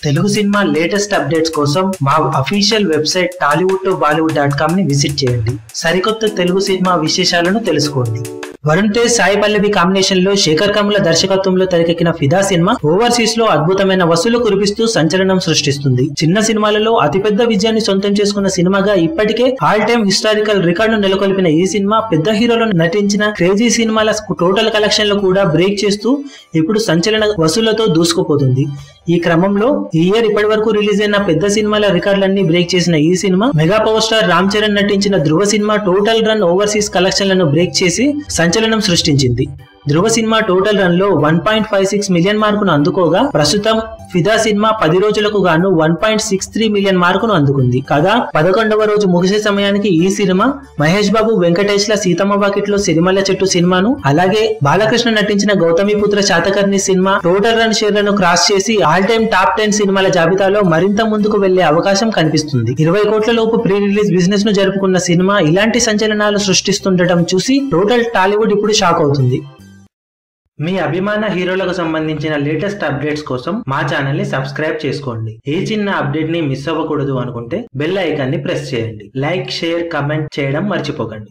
Telugu cinema latest updates కోసం మా official website tollywood2bollywood.com ని విజిట్ చేయండి. సరికొత్త తెలుగు సినిమా విశేషాలను తెలుసుకోండి. వరుణ్ తేజ్, సాయి పల్లవి కాంబినేషన్ లో శేఖర్ కమ్ముల దర్శకత్వంలో తెరకెక్కిన ఫిదా సినిమా ఓవర్సీస్ లో అద్భుతమైన వసూలు కురిపిస్తూ సంచలనం సృష్టిస్తుంది. చిన్న సినిమాలలో అతిపెద్ద విజయాన్ని సొంతం చేసుకున్న సినిమాగా ఇప్పటికే ఆల్ టైమ్ హిస్టారికల్ రికార్డు నెలకొల్పిన ఈ సినిమా పెద్ద హీరోలను నటించిన క్రేజీ సినిమాల టోటల్ కలెక్షన్లు కూడా బ్రేక్ చేస్తూ ఇప్పుడు సంచలన వసూళ్లతో దూసుకుపోతుంది. ఈ క్రమంలో ఈ ఇయర్ ఇప్పటి వరకు రిలీజ్ అయిన పెద్ద సినిమాల రికార్డులన్నీ బ్రేక్ చేసిన ఈ cinema mega power star Ram Charan నటించిన Dhruva cinema total run overseas కలెక్షన్లను బ్రేక్ చేసి సంచలనం సృష్టించింది. ధృవ సినిమా టోటల్ రన్ లో 1.56 మిలియన్ మార్కును అందుకోగా ప్రస్తుతం ఫిదా సినిమా 10 రోజులకు గాను 1.63 మిలియన్ మార్కును అందుకుంది. కాగా 11వ రోజు ముగిసే సమయానికి ఈ సినిమా మహేష్ బాబు, వెంకటేష్ల సీతమ్మ వాకిట్లో సిరిమల్ల చెట్టు సినిమాను, అలాగే బాలకృష్ణ నటించిన Gautamiputra Satakarni cinema total run షేర్లను క్రాస్ చేసి ఆల్ టైమ్ టాప్ 10 సినిమాల జాబితాలో మరింత ముందుకు వెళ్లే అవకాశం కనిపిస్తుంది. 20 కోట్ల లోపు ప్రీ రిలీజ్ బిజినెస్ ను జరుపుకున్న సినిమా ఇలాంటి సంచలనాలు సృష్టిస్తుండటం చూసి టోటల్ టాలీవుడ్ ఇప్పుడు షాక్ అవుతుంది. మీ అభిమాన హీరోలకు సంబంధించిన లేటెస్ట్ అప్డేట్స్ కోసం మా ఛానల్ ని సబ్స్క్రైబ్ చేసుకోండి. ఏ చిన్న అప్డేట్ ని మిస్ అవ్వకూడదు అనుకుంటే బెల్ ఐకాన్ ని ప్రెస్ చేయండి. లైక్, షేర్, కమెంట్ చేయడం మర్చిపోకండి.